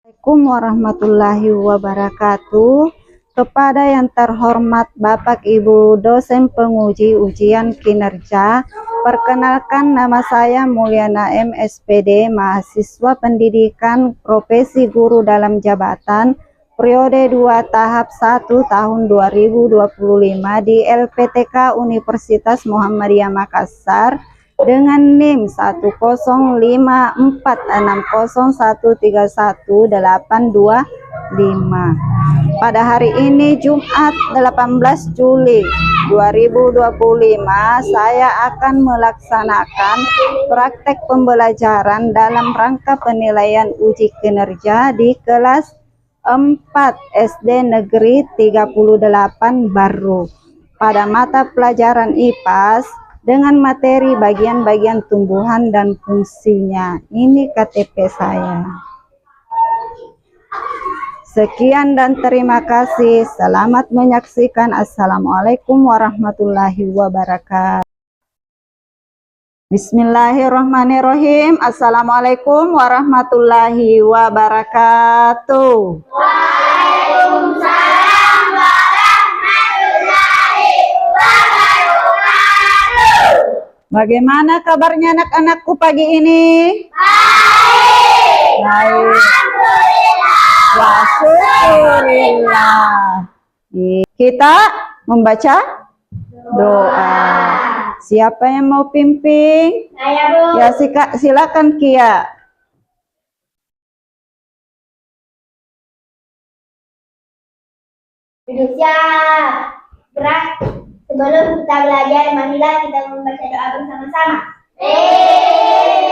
Assalamualaikum warahmatullahi wabarakatuh. Kepada yang terhormat Bapak Ibu dosen penguji ujian kinerja, perkenalkan nama saya Mulyana M. SPD, mahasiswa pendidikan profesi guru dalam jabatan periode 2 tahap 1 tahun 2025 di LPTK Universitas Muhammadiyah Makassar dengan NIM 1054601318825. Pada hari ini Jumat 18 Juli 2025 saya akan melaksanakan praktek pembelajaran dalam rangka penilaian uji kinerja di kelas 4 SD Negeri 38 Baru pada mata pelajaran IPAS dengan materi bagian-bagian tumbuhan dan fungsinya. Ini KTP saya. Sekian dan terima kasih. Selamat menyaksikan. Assalamualaikum warahmatullahi wabarakatuh. Bismillahirrahmanirrahim. Assalamualaikum warahmatullahi wabarakatuh. Waalaikumsalam warahmatullahi wabarakatuh. Bagaimana kabarnya anak-anakku pagi ini? Baik. Baik. Alhamdulillah. Wasyukurillah. Kita membaca doa. Siapa yang mau pimpin? Saya, Bu. Ya, silakan Kia. Duduk siap. Gerak. Sebelum kita belajar, marilah kita membaca doa bersama-sama. Bismillahirrahmanirrahim.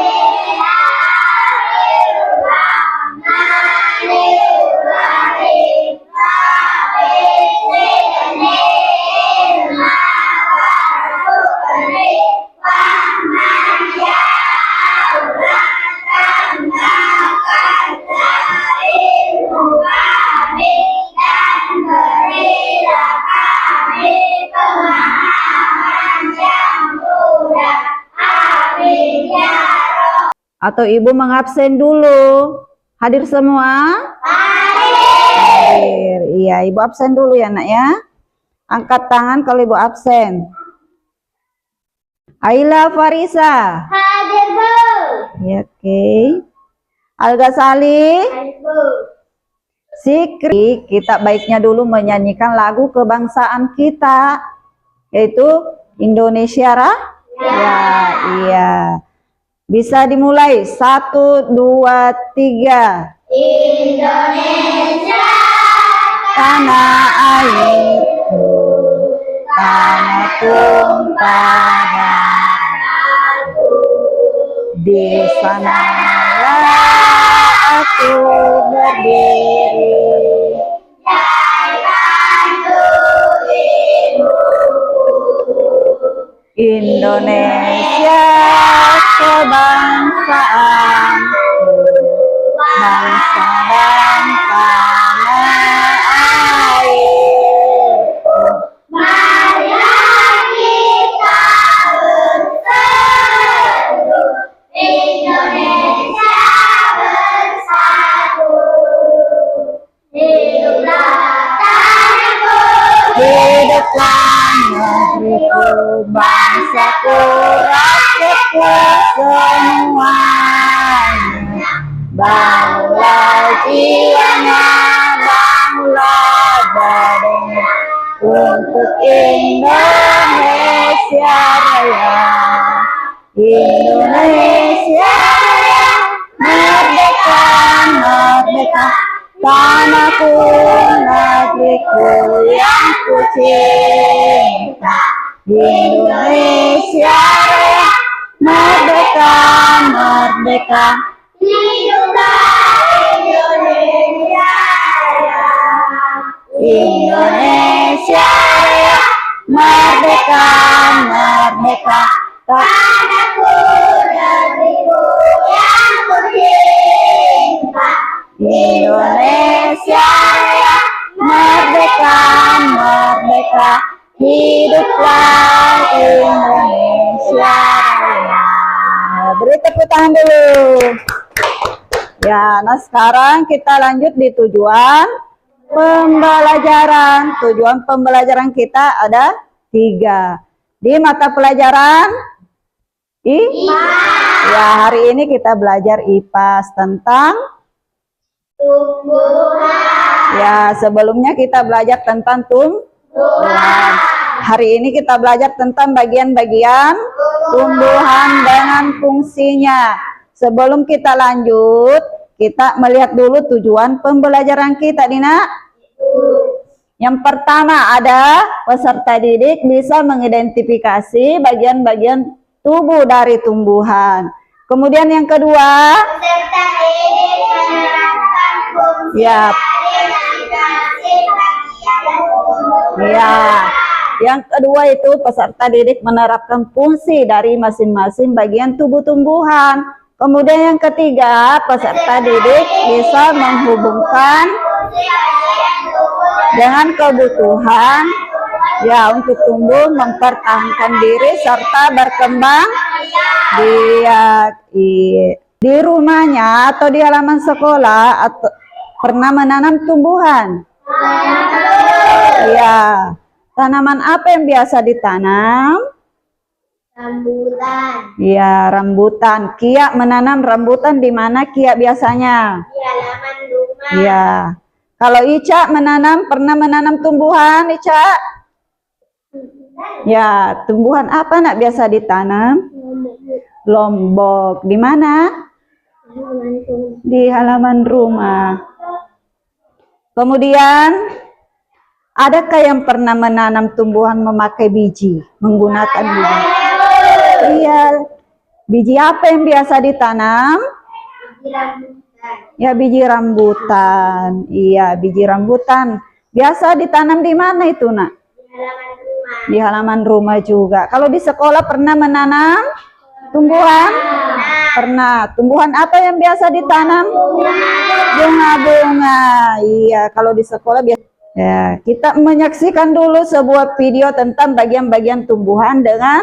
Atau ibu mengabsen dulu. Hadir semua? Hadir. Iya, ibu absen dulu ya nak ya. Angkat tangan kalau ibu absen. Aila Farisa. Hadir, Bu. Ya, oke. Alga Salih. Hadir, Bu. Sikri, kita baiknya dulu menyanyikan lagu kebangsaan kita, yaitu Indonesia Ya, iya. Bisa dimulai. 1, 2, 3. Indonesia Tanah airku, tanah tumpah darahku, di sanalah aku berdiri. Indonesia kebangsaanku, bangsa dan tanah airku. marilah kita bersatu, Indonesia bersatu. Hiduplah tanahku, Hiduplah negeriku, bangsaku, rakyatku semuanya. Bangunlah jiwanya, bangunlah badannya untuk Indonesia Raya. Indonesia Raya, merdeka, merdeka, tanahku, negeriku yang ku cinta. Indonesia Raya, merdeka, merdeka. hiduplah Indonesia Raya. Indonesia Raya, merdeka, merdeka. Tanahku, negeriku yang ku cinta. Indonesia Raya, merdeka, merdeka. Hiduplah Indonesia Raya. Beri tepuk tangan dulu. Ya, nah sekarang kita lanjut di tujuan pembelajaran. Tujuan pembelajaran kita ada 3. Di mata pelajaran ya, hari ini kita belajar IPAS tentang tumbuhan. ya, sebelumnya kita belajar tentang tumbuhan. Hari ini kita belajar tentang bagian-bagian tumbuhan dengan fungsinya. Sebelum kita lanjut, kita melihat dulu tujuan pembelajaran kita, Dina. Yang pertama ada peserta didik bisa mengidentifikasi bagian-bagian tubuh dari tumbuhan. Kemudian yang kedua, Peserta didik menerapkan fungsi ya, dari masing-masing bagian tubuh. ya. Yang kedua itu peserta didik menerapkan fungsi dari masing-masing bagian tubuh tumbuhan. Kemudian yang ketiga, peserta didik bisa menghubungkan Fungsi bagian tubuh dengan kebutuhan ya untuk tumbuh, mempertahankan diri serta berkembang biak. Di rumahnya atau di halaman sekolah atau pernah menanam tumbuhan? Ya. Tanaman apa yang biasa ditanam? rambutan Ya, rambutan. Kia menanam rambutan di mana Kia biasanya? di halaman rumah. Ya. Kalau Ica pernah menanam tumbuhan, Ica? Ya, tumbuhan apa nak biasa ditanam? Lombok. Di mana? Di halaman rumah. Kemudian, adakah yang pernah menanam tumbuhan memakai biji, menggunakan biji? Iya. Biji apa yang biasa ditanam? Di rambutan Ya, biji rambutan. Iya, biji rambutan. Biasa ditanam di mana itu, Nak? di halaman rumah. Di halaman rumah juga. Kalau di sekolah pernah menanam tumbuhan? Pernah. Tumbuhan apa yang biasa ditanam? Bunga-bunga. Iya, kalau di sekolah biasa. Ya, kita menyaksikan dulu sebuah video tentang bagian-bagian tumbuhan dengan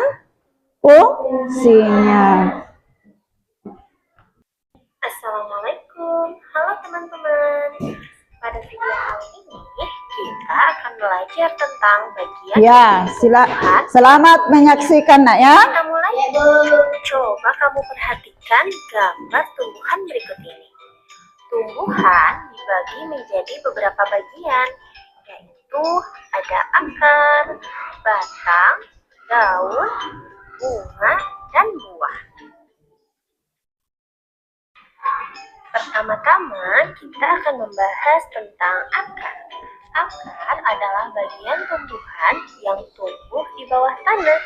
fungsinya. Assalamualaikum, halo teman-teman. Pada video kali ini kita akan belajar tentang bagian Ya, selamat menyaksikan, Nak ya. Kita mulai. Coba kamu perhatikan gambar tumbuhan berikut ini. Tumbuhan dibagi menjadi beberapa bagian, yaitu ada akar, batang, daun, bunga, dan buah. Pertama-tama kita akan membahas tentang akar. Akar adalah bagian tumbuhan yang tumbuh di bawah tanah.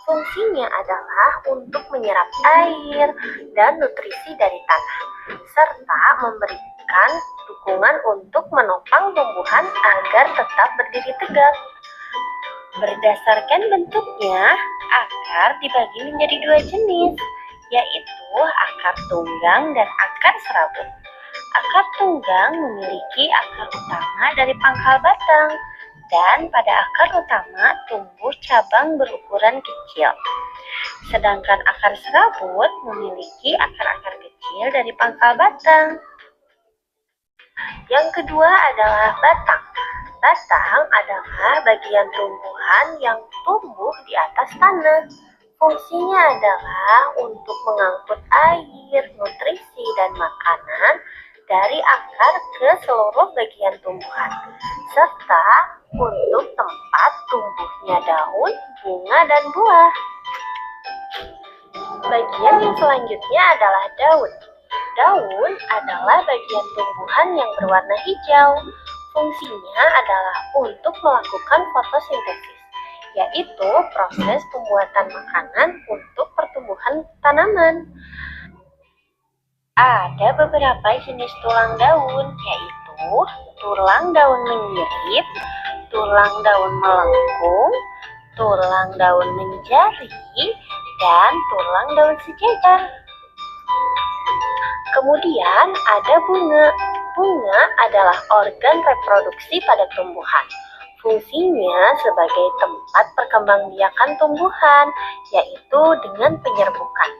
Fungsinya adalah untuk menyerap air dan nutrisi dari tanah, serta memberikan dukungan untuk menopang tumbuhan agar tetap berdiri tegak. Berdasarkan bentuknya, akar dibagi menjadi 2 jenis, yaitu akar tunggang dan akar serabut. Akar tunggang memiliki akar utama dari pangkal batang, dan pada akar utama tumbuh cabang berukuran kecil. Sedangkan akar serabut memiliki akar-akar kecil dari pangkal batang. Yang kedua adalah batang. Batang adalah bagian tumbuhan yang tumbuh di atas tanah. Fungsinya adalah untuk mengangkut air, nutrisi, dan makanan dari akar ke seluruh bagian tumbuhan, serta untuk tempat tumbuhnya daun, bunga, dan buah. Bagian yang selanjutnya adalah daun. Daun adalah bagian tumbuhan yang berwarna hijau. Fungsinya adalah untuk melakukan fotosintesis, yaitu proses pembuatan makanan untuk pertumbuhan tanaman. Ada beberapa jenis tulang daun, yaitu tulang daun menyirip, tulang daun melengkung, tulang daun menjari, dan tulang daun sejajar. Kemudian ada bunga. Bunga adalah organ reproduksi pada tumbuhan. Fungsinya sebagai tempat perkembangbiakan tumbuhan, yaitu dengan penyerbukan.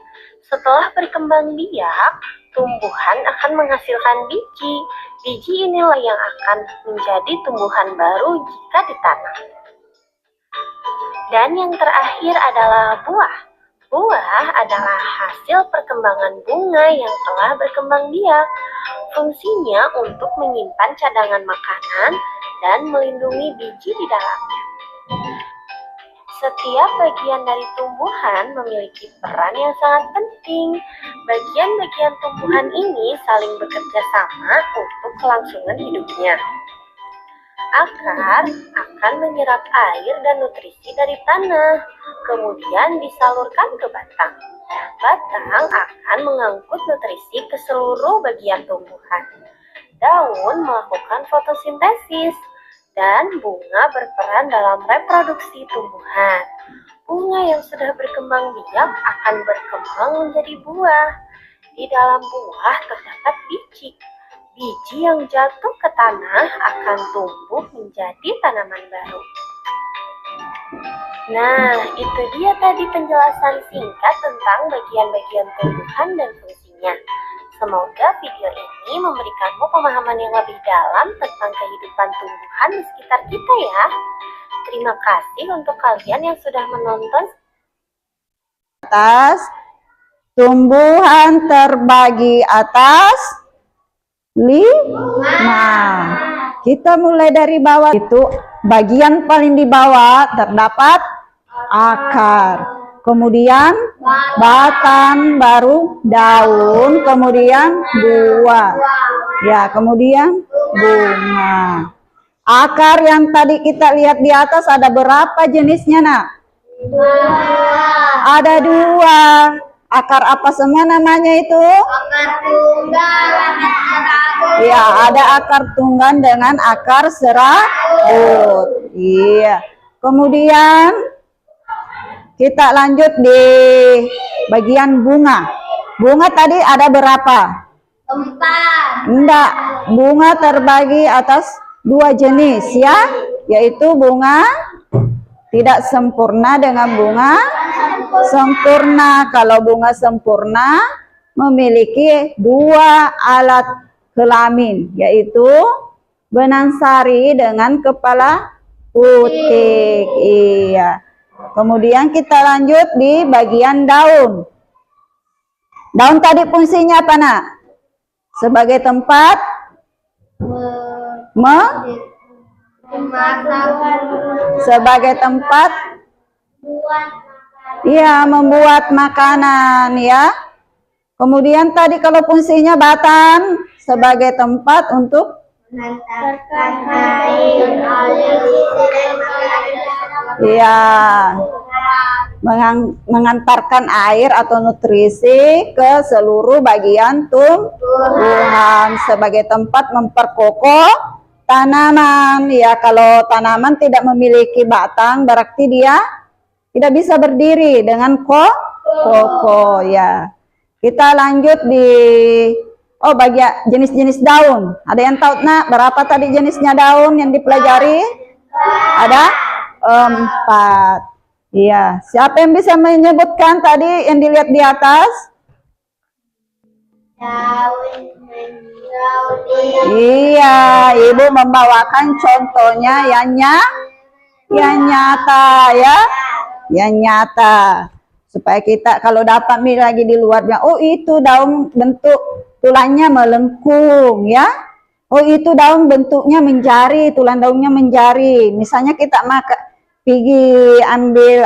Setelah berkembang biak, tumbuhan akan menghasilkan biji. Biji inilah yang akan menjadi tumbuhan baru jika ditanam. Dan yang terakhir adalah buah. Buah adalah hasil perkembangan bunga yang telah berkembang biak. Fungsinya untuk menyimpan cadangan makanan dan melindungi biji di dalamnya. Setiap bagian dari tumbuhan memiliki peran yang sangat penting. Bagian-bagian tumbuhan ini saling bekerja sama untuk kelangsungan hidupnya. Akar akan menyerap air dan nutrisi dari tanah, kemudian disalurkan ke batang. Batang akan mengangkut nutrisi ke seluruh bagian tumbuhan. Daun melakukan fotosintesis, dan bunga berperan dalam reproduksi tumbuhan. Bunga yang sudah berkembang biak akan berkembang menjadi buah. Di dalam buah terdapat biji. Biji yang jatuh ke tanah akan tumbuh menjadi tanaman baru. Nah, itu dia tadi penjelasan singkat tentang bagian-bagian tumbuhan dan fungsinya. Semoga video ini memberikanmu pemahaman yang lebih dalam tentang kehidupan tumbuhan di sekitar kita ya. Terima kasih untuk kalian yang sudah menonton. Atas, tumbuhan terbagi atas 5. Kita mulai dari bawah. Itu bagian paling di bawah terdapat akar. Kemudian batang, baru daun, kemudian buah. Ya, kemudian bunga. Akar yang tadi kita lihat di atas ada berapa jenisnya, Nak? Ada 2. Akar apa semua namanya itu? Akar tunggal, Ya, ada akar tunggal dengan akar serabut. Iya. Kemudian kita lanjut di bagian bunga. Bunga tadi ada berapa? 4. Enggak, bunga terbagi atas 2 jenis ya, yaitu bunga tidak sempurna dengan bunga sempurna. Kalau bunga sempurna memiliki 2 alat kelamin, yaitu benang sari dengan kepala putih. Iya. Kemudian kita lanjut di bagian daun. Daun tadi fungsinya apa, Nak? Sebagai tempat sebagai tempat membuat makanan ya. Kemudian tadi kalau fungsinya batang sebagai tempat untuk mengantarkan air, ya, mengantarkan air atau nutrisi ke seluruh bagian tumbuhan sebagai tempat memperkokoh tanaman. Ya, kalau tanaman tidak memiliki batang berarti dia tidak bisa berdiri dengan kokoh ya. Kita lanjut di bagian jenis-jenis daun. Ada yang tahu, Nak, berapa tadi jenisnya daun yang dipelajari? Ada 4. Iya, siapa yang bisa menyebutkan tadi yang dilihat di atas? daun Iya, Ibu membawakan contohnya yang nyata ya, yang nyata. Supaya kita kalau dapat lagi di luarnya, oh itu daun bentuk tulangnya melengkung ya. Oh itu daun bentuknya menjari, tulang daunnya menjari. Misalnya kita pergi ambil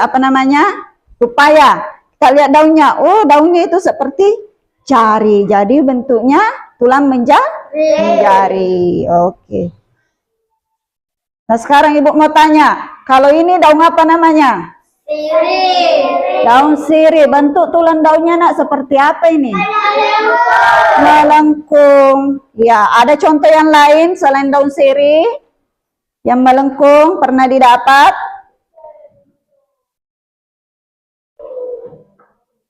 pepaya, kita lihat daunnya, oh daunnya itu seperti jari, jadi bentuknya tulang menjari. Oke. Nah sekarang Ibu mau tanya, kalau ini daun apa namanya? sirih, Daun sirih. Bentuk tulang daunnya, Nak, seperti apa ini? Melengkung. Ya, ada contoh yang lain selain daun sirih yang melengkung pernah didapat?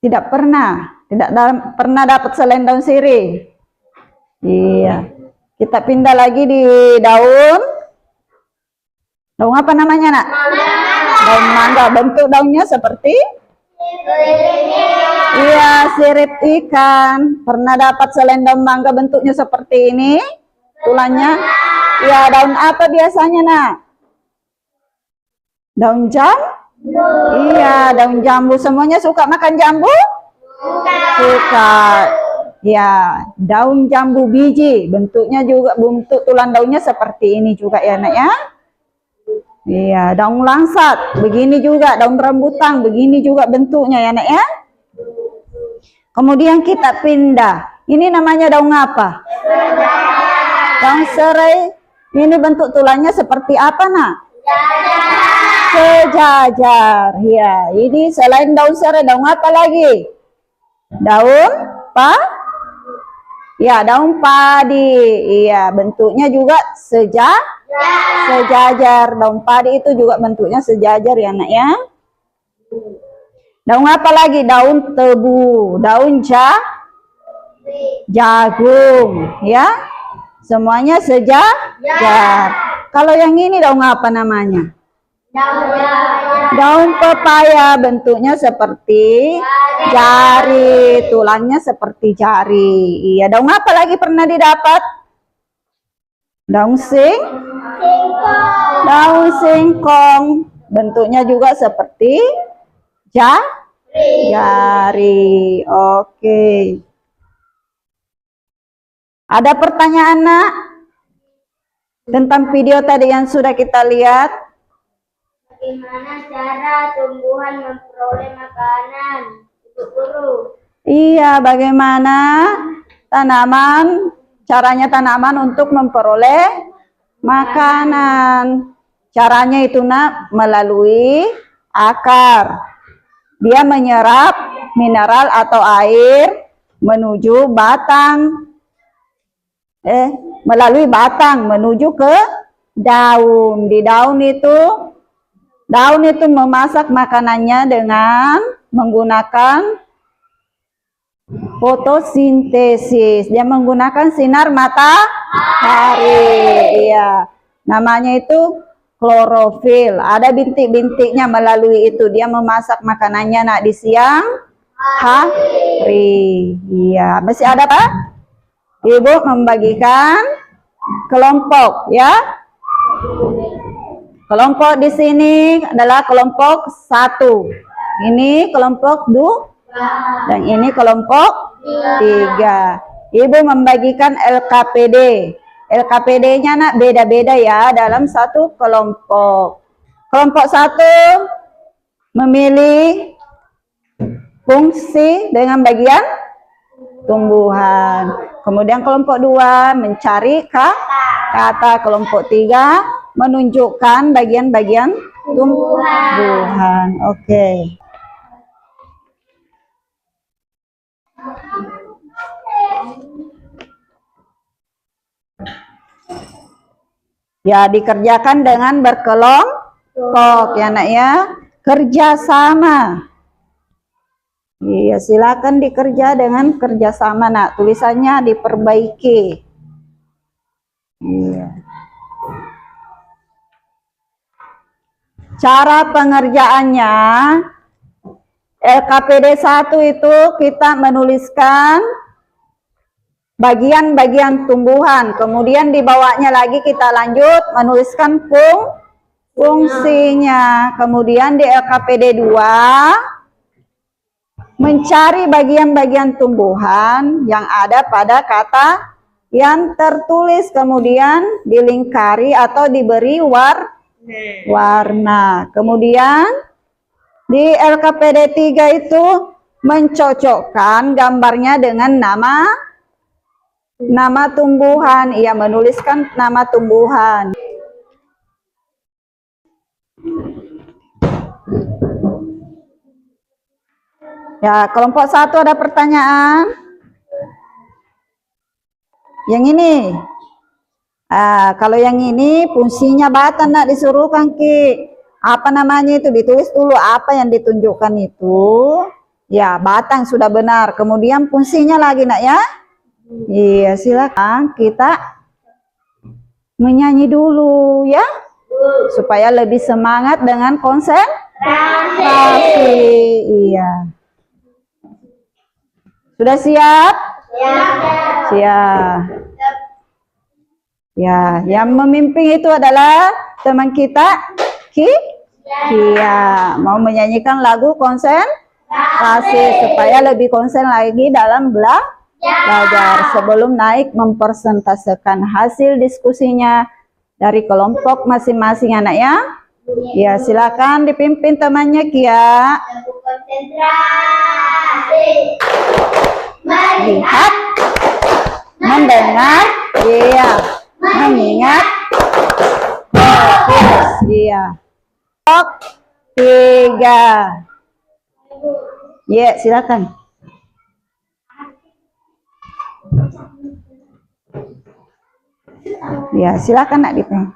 Tidak pernah. Tidak pernah dapat selain daun sirih. Iya. Kita pindah lagi di daun. Daun apa namanya, Nak? Daun mangga. Bentuk daunnya seperti Iya, sirip ikan. Pernah dapat selendang mangga bentuknya seperti ini? Tulangnya? Ya, daun apa biasanya, Nak? Daun jambu? Iya, daun jambu. Semuanya suka makan jambu? Suka. Ya, daun jambu biji. Bentuknya juga, bentuk tulang daunnya seperti ini juga ya, Nak ya. Iya, daun langsat. Begini juga, daun rambutan. Begini juga bentuknya ya, Nak ya. Kemudian kita pindah. Ini namanya daun apa? Daun serai. Ini bentuk tulangnya seperti apa, Nak? Sejajar. Ya, ini selain daun serai, daun apa lagi? Daun ya, daun padi. Iya, bentuknya juga sejajar. Daun padi itu juga bentuknya sejajar ya, Nak ya. Daun apa lagi? Daun tebu, daun jagung, ya. Semuanya sejajar. Kalau yang ini daun apa namanya? Daun pepaya, bentuknya seperti jari, tulangnya seperti jari. Iya, daun apa lagi pernah didapat? Daun singkong, bentuknya juga seperti jari. Oke. Ada pertanyaan, Nak? Tentang video tadi yang sudah kita lihat? Bagaimana cara tumbuhan memperoleh makanan? Ibu Guru. Iya, bagaimana caranya tanaman untuk memperoleh makanan. Caranya itu, Nak, melalui akar. Dia menyerap mineral atau air menuju batang. Melalui batang menuju ke daun. Di daun itu memasak makanannya dengan menggunakan fotosintesis. Dia menggunakan sinar matahari. Iya. Namanya itu klorofil. Ada bintik-bintiknya, melalui itu dia memasak makanannya, Nak, di siang hari. Iya, masih ada, Pak? Ibu membagikan kelompok, ya. Kelompok di sini adalah kelompok 1. Ini kelompok 2 dan ini kelompok 3. Ibu membagikan LKPD. LKPD-nya, Nak, beda-beda ya dalam satu kelompok. Kelompok 1 memilih fungsi dengan bagian tumbuhan. Kemudian kelompok 2 mencari kata. Kelompok 3 menunjukkan bagian-bagian tumbuhan. Oke. Ya, dikerjakan dengan berkelompok ya, Nak ya. Kerjasama. Iya, silakan dikerja dengan kerjasama, Nak. Tulisannya diperbaiki. Iya. Cara pengerjaannya, LKPD 1 itu kita menuliskan bagian-bagian tumbuhan, kemudian di bawahnya lagi kita lanjut menuliskan fungsinya. Kemudian di LKPD 2 mencari bagian-bagian tumbuhan yang ada pada kata yang tertulis, kemudian dilingkari atau diberi warna. Kemudian di LKPD 3 itu mencocokkan gambarnya dengan nama tumbuhan. Ia menuliskan nama tumbuhan. Ya, kelompok 1 ada pertanyaan? Yang ini. Kalau yang ini fungsinya batang, Nak, disuruhkan, Ki. Apa namanya itu? Ditulis dulu apa yang ditunjukkan itu. Ya, batang sudah benar. Kemudian fungsinya lagi, Nak ya. Iya, silakan kita menyanyi dulu ya. Supaya lebih semangat dengan konsentrasi. Kasih. Iya. Sudah siap? Siap. Ya, yang memimpin itu adalah teman kita Kia. Mau menyanyikan lagu konsentrasi supaya lebih konsen lagi dalam belajar. Sebelum naik mempresentasekan hasil diskusinya dari kelompok masing-masing anak ya. Ya, silakan dipimpin temannya Kia. Konsentrasi. Lihat, mendengar, iya, mengingat, fokus, iya. Kelompok 3. Ya, silakan. Ya, silakan nak dipimpin.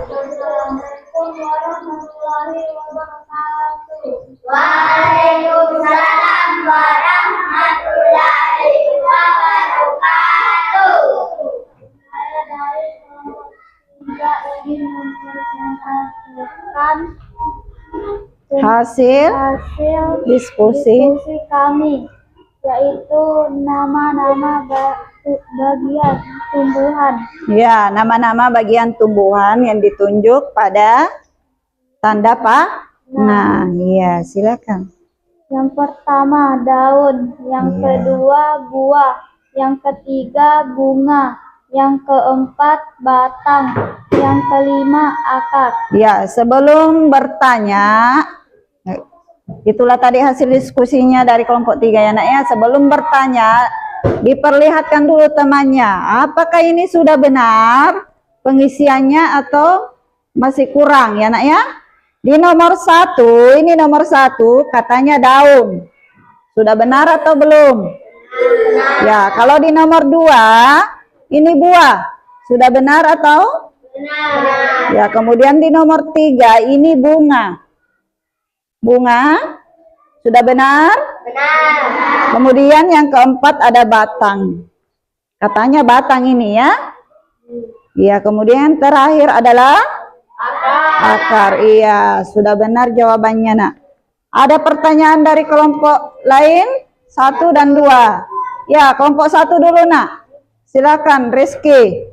Assalamualaikum warahmatullahi wabarakatuh. Waalaikumsalam warahmatullahi wabarakatuh. Saya dari kelompok 3 ingin mempresentasikan Hasil diskusi kami, yaitu nama-nama bagian tumbuhan. ya, nama-nama bagian tumbuhan yang ditunjuk pada tanda Nah, iya, silakan. Yang pertama daun, yang kedua buah, yang ketiga bunga, yang keempat batang, yang kelima akar. Ya, sebelum bertanya, itulah tadi hasil diskusinya dari kelompok 3 ya nak ya. Sebelum bertanya, diperlihatkan dulu temannya, apakah ini sudah benar pengisiannya atau masih kurang ya nak ya. Di nomor 1, ini nomor 1 katanya daun, sudah benar atau belum? Ya, kalau di nomor 2 ini buah, sudah benar atau? Benar. Ya, kemudian di nomor 3 ini bunga. Bunga sudah benar? Benar. Kemudian yang keempat ada batang. Katanya batang ini ya. Iya, kemudian terakhir adalah akar. Iya, sudah benar jawabannya nak. Ada pertanyaan dari kelompok lain? 1 dan 2. Ya, kelompok 1 dulu nak. Silakan Rizky.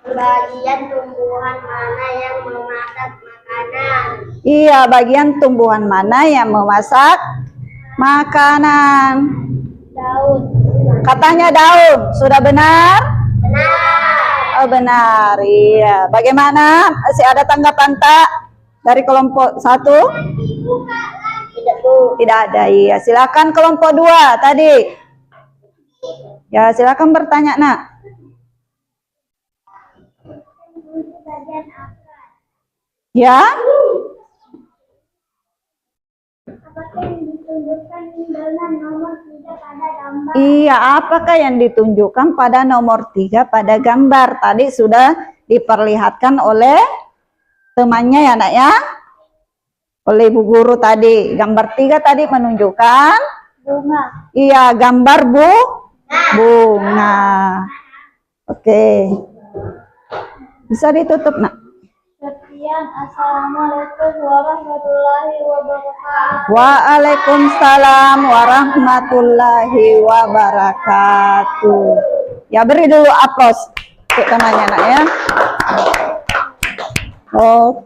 Bagian tumbuhan mana yang memasak makanan? Iya, bagian tumbuhan mana yang memasak makanan? Daun. Katanya daun. Sudah benar? Benar. Oh, benar. Iya. Bagaimana? Masih ada tanggapan tak dari kelompok 1? Tidak tuh. Tidak ada. Iya. Silakan kelompok 2 tadi. Ya, silakan bertanya nak. Bagian akar. Ya? Apakah yang ditunjukkan dengan nomor 3 pada gambar? Iya, apakah yang ditunjukkan pada nomor 3 pada gambar? Tadi sudah diperlihatkan oleh temannya ya nak ya? Oleh ibu guru tadi. Gambar 3 tadi menunjukkan Bunga. iya, gambar bunga. Oke. Bisa ditutup nak. Sekian. Assalamualaikum warahmatullahi wabarakatuh. Waalaikumsalam warahmatullahi wabarakatuh. Ya, beri dulu aplaus untuk temannya nak ya. Oh.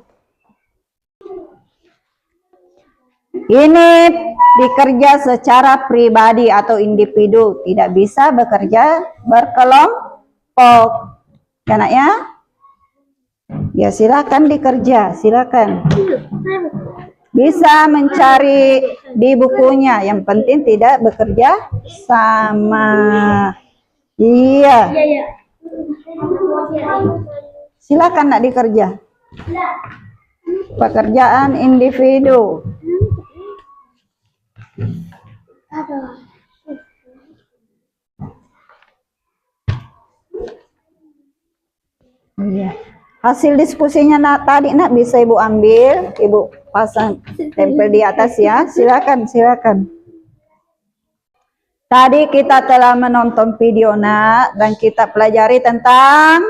Ini bekerja secara pribadi atau individu, tidak bisa bekerja berkelompok. Ya nak ya? Ya, silakan dikerja, silakan. Bisa mencari di bukunya, yang penting tidak bekerja sama. Iya. Silakan nak dikerja. Pekerjaan individu. Iya. Hasil diskusinya nak tadi nak bisa ibu ambil, ibu pasang tempel di atas ya. Silakan, silakan. Tadi kita telah menonton video nak dan kita pelajari tentang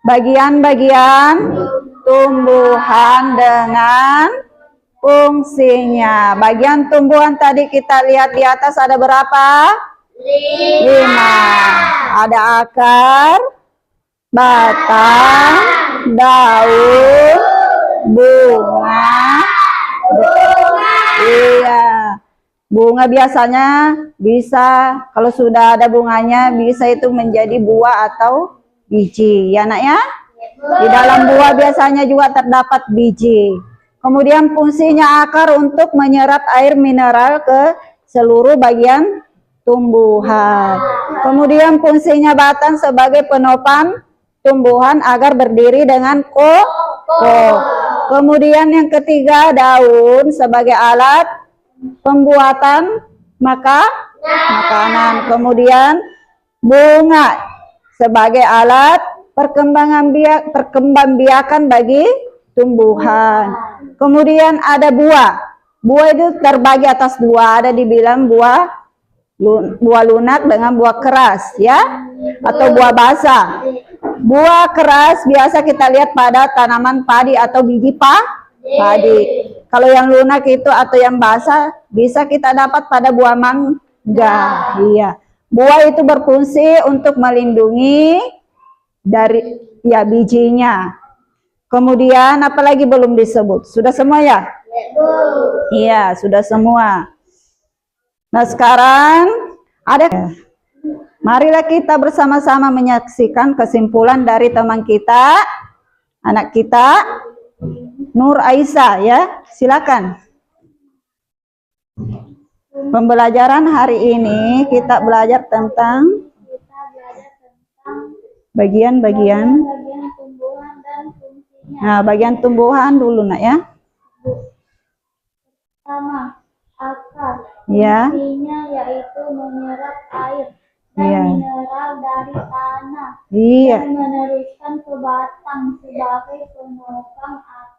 bagian-bagian tumbuhan dengan fungsinya. Bagian tumbuhan tadi kita lihat di atas ada berapa? 5. Ada akar, batang, daun, bunga. Iya. Bunga biasanya bisa, kalau sudah ada bunganya, bisa itu menjadi buah atau biji. Ya nak ya? Di dalam buah biasanya juga terdapat biji. Kemudian fungsinya akar untuk menyerap air mineral ke seluruh bagian tumbuhan. Kemudian fungsinya batang sebagai penopang tumbuhan agar berdiri dengan kokoh. Kemudian yang ketiga, daun sebagai alat pembuatan makanan. Kemudian bunga sebagai alat perkembangbiakan bagi tumbuhan. Kemudian ada buah. Buah itu terbagi atas dua, ada dibilang buah lunak dengan buah keras ya, atau buah basah. Buah keras biasa kita lihat pada tanaman padi atau biji padi. Kalau yang lunak itu atau yang basah bisa kita dapat pada buah mangga. Iya. Buah itu berfungsi untuk melindungi dari bijinya. Kemudian apalagi belum disebut? Sudah semua ya? Iya, sudah semua. Nah, sekarang marilah kita bersama-sama menyaksikan kesimpulan dari teman kita, anak kita Nur Aisyah ya, silakan. Pembelajaran hari ini kita belajar tentang bagian-bagian. Tumbuhan dan fungsinya. Nah, bagian tumbuhan dulu nak ya. Pertama, akar. Ya. Fungsinya yaitu menyerap air dan Iya. mineral dari tanah. Iya. Dan meneruskan ke batang sebagai penopang akar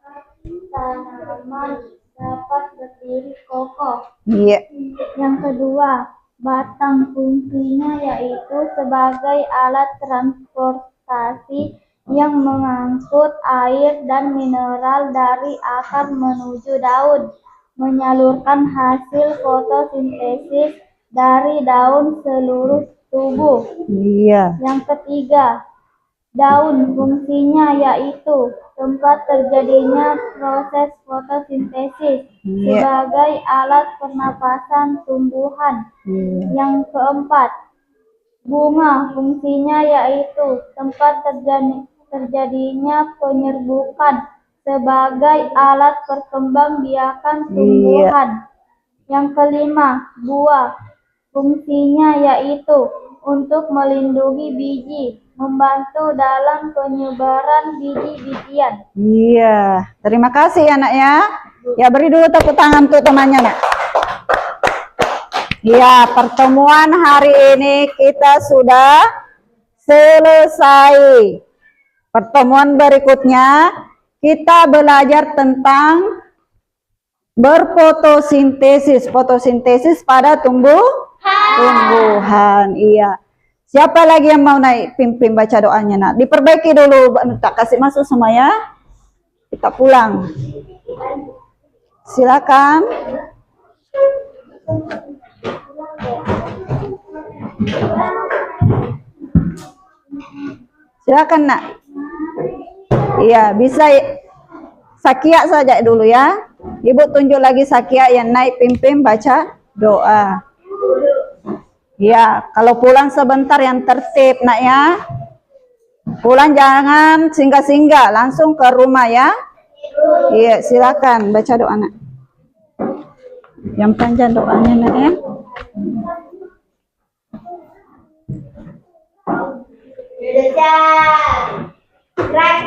tanaman dapat berdiri kokoh. Iya. Yang kedua, batang fungsinya yaitu sebagai alat transportasi yang mengangkut air dan mineral dari akar menuju daun, menyalurkan hasil fotosintesis dari daun seluruh tubuh. Iya. Yang ketiga, daun fungsinya yaitu tempat terjadinya proses fotosintesis sebagai alat pernapasan tumbuhan. Yang keempat, bunga fungsinya yaitu tempat terjadinya penyerbukan sebagai alat perkembangbiakan tumbuhan. Yang kelima, buah fungsinya yaitu untuk melindungi biji, membantu dalam penyebaran biji-bijian. Iya, terima kasih anak ya. Ya, beri dulu tepuk tangan untuk temannya nak. Ya, pertemuan hari ini kita sudah selesai. Pertemuan berikutnya kita belajar tentang berfotosintesis. Fotosintesis pada tumbuhan. Iya. Siapa lagi yang mau naik pimpin baca doanya nak? Diperbaiki dulu, tak kasih masuk semua ya. Kita pulang. Silakan. Silakan nak. Iya, bisa Sakia saja dulu ya. Ibu tunjuk lagi Sakia yang naik pimpin baca doa. Ya, kalau pulang sebentar yang tertib nak ya. Pulang jangan singgah-singgah, langsung ke rumah ya. Iya, silakan baca doa nak. Yang panjang doanya nak ya. Gerak.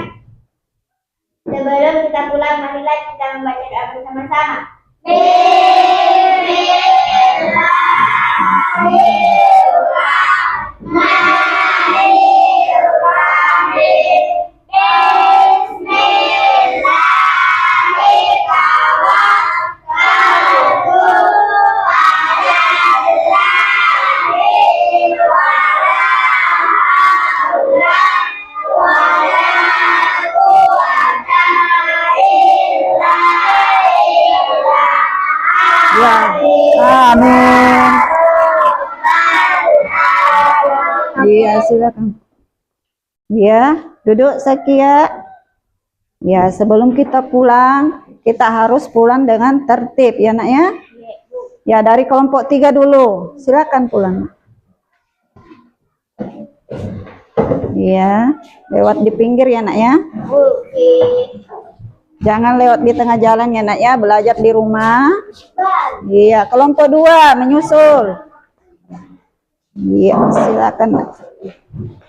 Sebelum kita pulang, marilah kita membaca doa bersama-sama. Iya, silakan. Ya, duduk Sakia. Ya, sebelum kita pulang, kita harus pulang dengan tertib ya, Nak ya. Ya, dari kelompok 3 dulu. Silakan pulang. Iya, lewat di pinggir ya, Nak ya. Oke. Jangan lewat di tengah jalan ya, Nak ya. Belajar di rumah. Iya, kelompok 2 menyusul. Iya, silakan, Nak.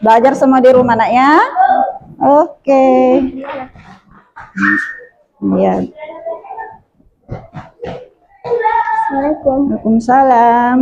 Belajar semua di rumah, Nak ya. Oke. Iya. Assalamualaikum. Waalaikumsalam.